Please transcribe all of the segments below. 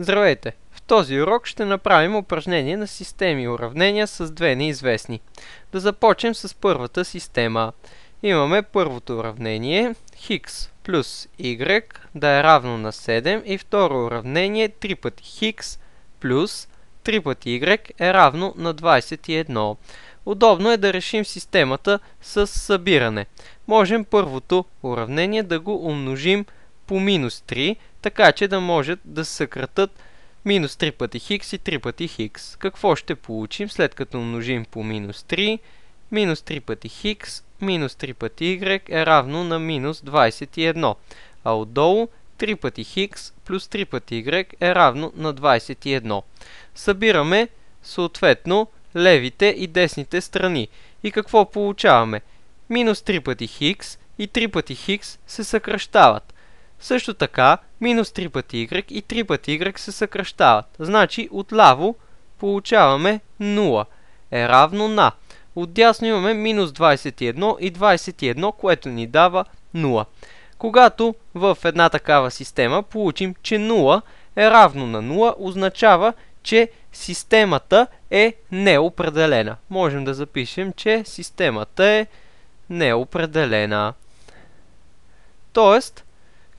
Здравейте! В този урок ще направим упражнение на системи и уравнения с две неизвестни. Да започнем с първата система. Имаме първото уравнение x плюс y да е равно на 7 и второ уравнение 3 пъти x плюс 3 пъти y е равно на 21. Удобно е да решим системата с събиране. Можем първото уравнение да го умножим по минус 3, така че да може да се съкратят минус 3 пъти хикс и 3 пъти хикс. Какво ще получим след като умножим по минус 3? Минус 3 пъти хикс, минус 3 пъти y е равно на минус 21. А отдолу 3 пъти хикс плюс 3 пъти y е равно на 21. Събираме съответно левите и десните страни. И какво получаваме? Минус 3 пъти хикс и 3 пъти хикс се съкращават. Също така, минус 3 пъти y и 3 пъти y се съкращават. Значи, отляво получаваме 0 е равно на. Отдясно имаме минус 21 и 21, което ни дава 0. Когато в една такава система получим, че 0 е равно на 0, означава, че системата е неопределена. Можем да запишем, че системата е неопределена. Тоест,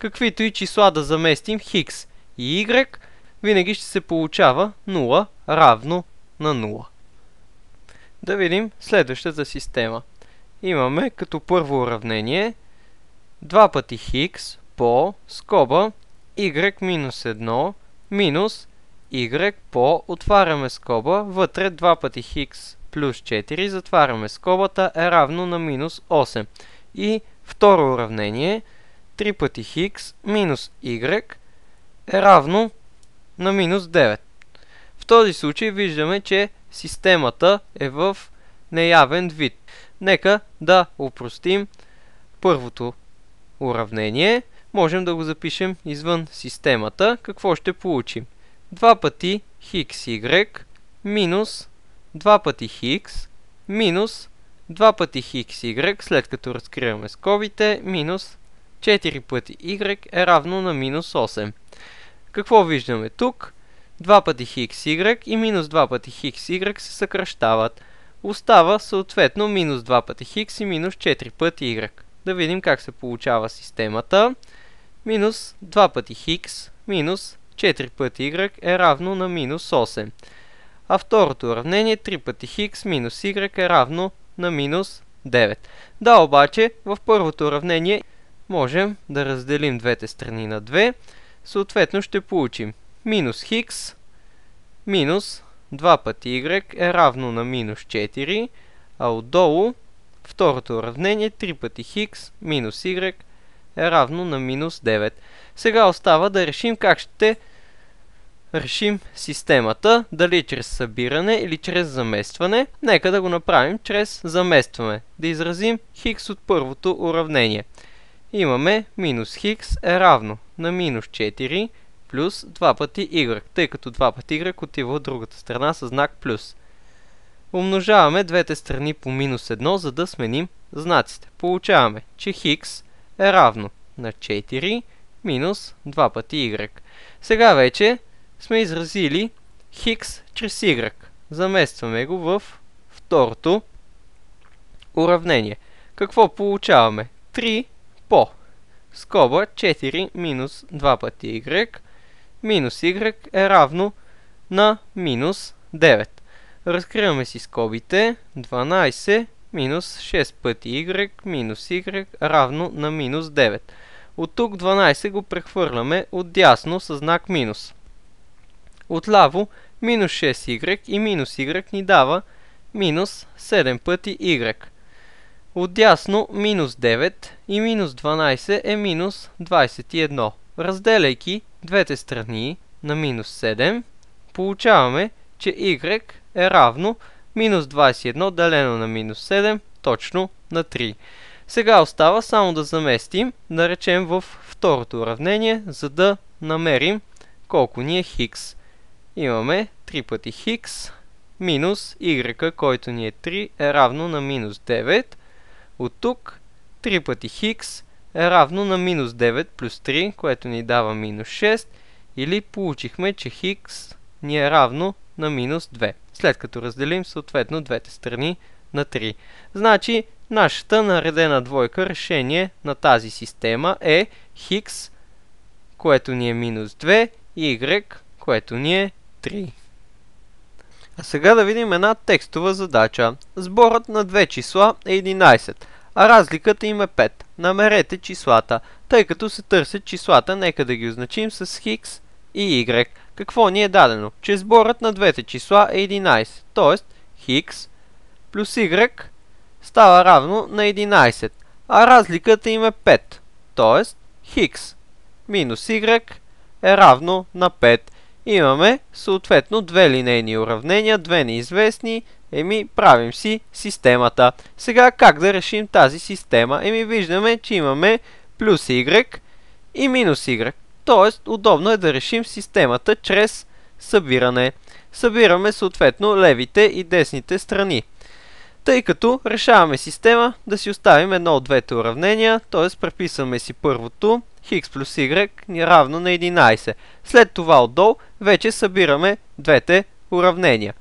каквито и числа да заместим хикс и y, винаги ще се получава 0 равно на 0. Да видим следващата система. Имаме като първо уравнение 2 пъти хикс по скоба y минус 1 минус y по отваряме скоба, вътре 2 пъти хикс плюс 4, затваряме скобата, е равно на минус 8. И второ уравнение 3 пъти хикс минус y е равно на минус 9. В този случай виждаме, че системата е в неявен вид. Нека да опростим първото уравнение. Можем да го запишем извън системата. Какво ще получим? 2 пъти хикс y минус 2 пъти хикс минус 2 пъти хикс y, след като разкриваме скобите, минус 4 пъти y е равно на минус 8. Какво виждаме тук? 2 пъти хикс y и минус 2 пъти хикс y се съкращават. Остава съответно минус 2 пъти хикс и минус 4 пъти y. Да видим как се получава системата. Минус 2 пъти хикс минус 4 пъти y е равно на минус 8. А второто уравнение 3 пъти хикс минус y е равно на минус 9. Да, обаче в първото уравнение можем да разделим двете страни на 2. Съответно ще получим минус хикс минус 2 пъти y е равно на минус 4, а отдолу второто уравнение 3 пъти хикс минус y е равно на минус 9. Сега остава да решим как ще решим системата, дали чрез събиране или чрез заместване. Нека да го направим чрез заместване. Да изразим хикс от първото уравнение. Имаме минус хикс е равно на минус 4 плюс 2 пъти y, тъй като 2 пъти y отива от другата страна със знак плюс. Умножаваме двете страни по минус 1, за да сменим знаците. Получаваме, че хикс е равно на 4 минус 2 пъти y. Сега вече сме изразили хикс чрез y. Заместваме го в второто уравнение. Какво получаваме? 3 по скоба 4 минус 2 пъти y минус y е равно на минус 9. Разкриваме си скобите. 12 минус 6 пъти y минус y равно на минус 9. От тук 12 го прехвърляме отдясно със знак минус. Отляво минус 6y и минус y ни дава минус 7 пъти y. Отдясно минус 9 и минус 12 е минус 21. Разделяйки двете страни на минус 7, получаваме, че y е равно минус 21 делено на минус 7, точно на 3. Сега остава само да заместим, да речем в второто уравнение, за да намерим колко ни е хикс. Имаме 3 пъти хикс минус y, който ни е 3, е равно на минус 9. От тук 3 пъти хикс е равно на минус 9 плюс 3, което ни дава минус 6. Или получихме, че хикс ни е равно на минус 2, след като разделим съответно двете страни на 3. Значи, нашата наредена двойка решение на тази система е хикс, което ни е минус 2, и y, което ни е 3. А сега да видим една текстова задача. Сборът на две числа е 11, а разликата им е 5. Намерете числата. Тъй като се търсят числата, нека да ги означим с хикс и y. Какво ни е дадено? Че сборът на двете числа е 11, т.е. хикс плюс y става равно на 11, а разликата им е 5, т.е. хикс минус y е равно на 5. Имаме съответно две линейни уравнения, две неизвестни, правим си системата. Сега как да решим тази система? Виждаме, че имаме плюс y и минус y. Тоест, удобно е да решим системата чрез събиране. Събираме съответно левите и десните страни. Тъй като решаваме система, да си оставим едно от двете уравнения, т.е. преписваме си първото, хикс плюс y ни равно на 11. След това отдолу вече събираме двете уравнения.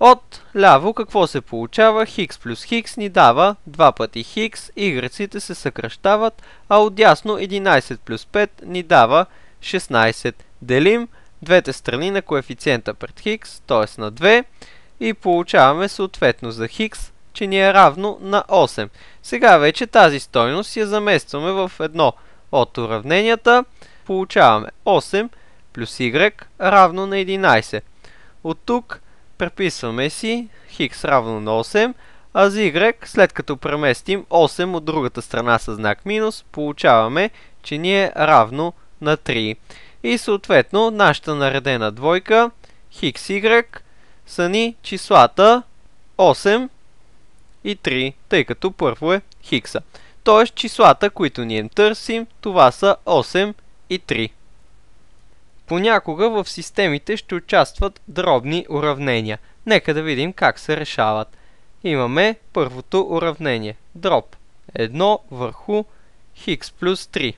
От ляво какво се получава? Хикс плюс хикс ни дава 2 пъти хикс, y-ците се съкращават, а отдясно 11 плюс 5 ни дава 16. Делим двете страни на коефициента пред хикс, т.е. на 2, и получаваме съответно за хикс, че ни е равно на 8. Сега вече тази стойност я заместваме в едно от уравненията. Получаваме 8 плюс y равно на 11. От тук преписваме си хикс равно на 8, а за y, след като преместим 8 от другата страна със знак минус, получаваме, че ни е равно на 3. И съответно нашата наредена двойка хикс y са ни числата 8 и 3, тъй като първо е хикса. Тоест числата, които ние търсим, това са 8 и 3. Понякога в системите ще участват дробни уравнения. Нека да видим как се решават. Имаме първото уравнение. Дроб 1 върху хикс плюс 3.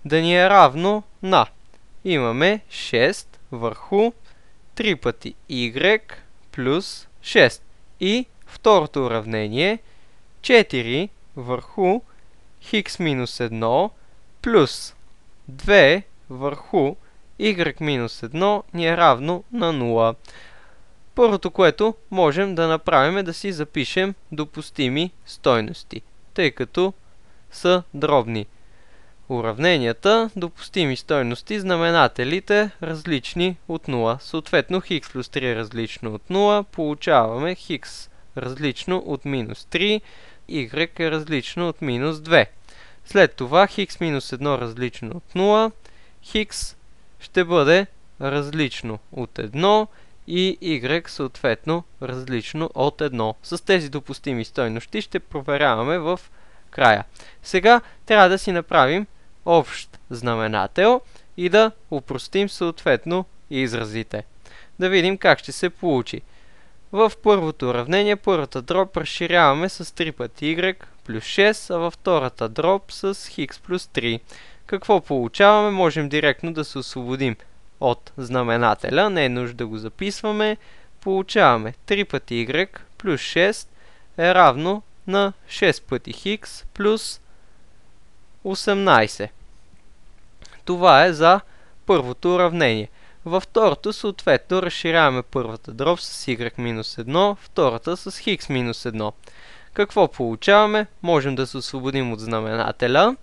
Да ни е равно на. Имаме 6 върху 3 пъти y плюс 6. И второто уравнение 4 върху хикс минус 1 плюс 2 върху y минус 1 ни е равно на 0. Първото, което можем да направим, е да си запишем допустими стойности, тъй като са дробни. Уравненията, допустими стойности, знаменателите различни от 0. Съответно, хикс плюс 3 е различно от 0, получаваме хикс различно от минус 3, y е различно от минус 2. След това хикс минус 1 различно от 0, хикс ще бъде различно от 1 и y съответно различно от 1. С тези допустими стойности ще проверяваме в края. Сега трябва да си направим общ знаменател и да упростим съответно изразите. Да видим как ще се получи. В първото уравнение, първата дроб разширяваме с 3 пъти y плюс 6, а във втората дроб с хикс плюс 3. Какво получаваме? Можем директно да се освободим от знаменателя, не е нужда да го записваме. Получаваме 3 пъти y плюс 6 е равно на 6 пъти хикс плюс 18. Това е за първото уравнение. Във второто съответно разширяваме първата дроб с y минус 1, втората с хикс минус 1. Какво получаваме? Можем да се освободим от знаменателя.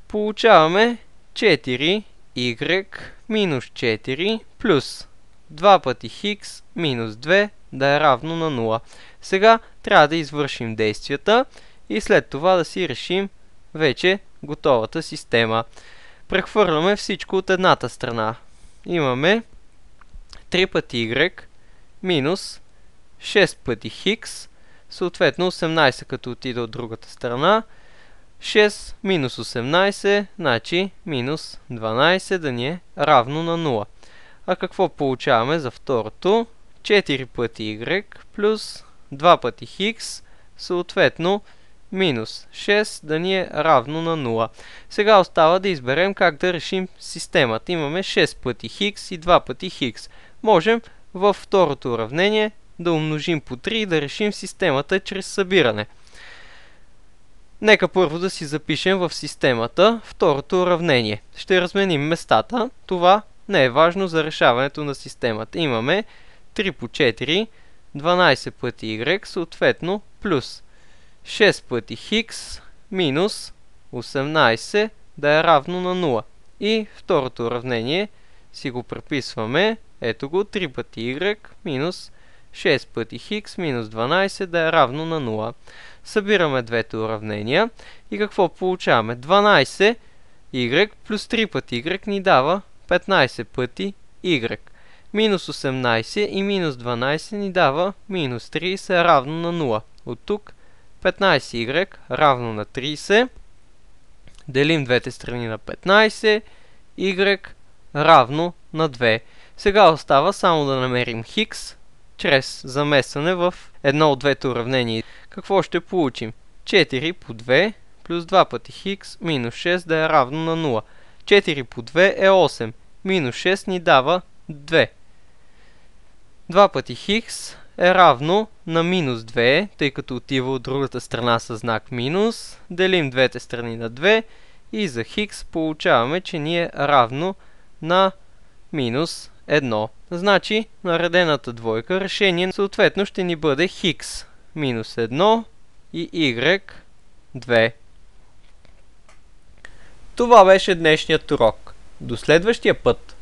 Получаваме 4y минус 4 плюс 2 пъти хикс минус 2 да е равно на 0. Сега трябва да извършим действията и след това да си решим вече готовата система. Прехвърляме всичко от едната страна. Имаме 3 пъти y минус 6 пъти хикс, съответно 18 като отида от другата страна. 6 минус 18, значи минус 12 да ни е равно на 0. А какво получаваме за второто? 4 пъти y плюс 2 пъти хикс, съответно минус 6 да ни е равно на 0. Сега остава да изберем как да решим системата. Имаме 6 пъти хикс и 2 пъти хикс. Можем във второто уравнение да умножим по 3 и да решим системата чрез събиране. Нека първо да си запишем в системата второто уравнение. Ще разменим местата. Това не е важно за решаването на системата. Имаме 3 по 4, 12 пъти y, съответно плюс 6 пъти хикс минус 18 да е равно на 0. И второто уравнение си го преписваме. Ето го, 3 пъти y минус 6 пъти хикс минус 12 да е равно на 0. Събираме двете уравнения и какво получаваме? 12y плюс 3 пъти y ни дава 15 пъти y. Минус 18 и минус 12 ни дава минус 30 равно на 0. От тук 15y равно на 30. Делим двете страни на 15. Y равно на 2. Сега остава само да намерим хикс чрез замесване в едно от двете уравнения. Какво ще получим? 4 по 2 плюс 2 пъти хикс минус 6 да е равно на 0. 4 по 2 е 8. Минус 6 ни дава 2. 2 пъти хикс е равно на минус 2, тъй като отива от другата страна със знак минус. Делим двете страни на 2 и за хикс получаваме, че ни е равно на минус 1. Значи, наредената двойка решение съответно ще ни бъде хикс минус 1 и y 2. Това беше днешният урок. До следващия път!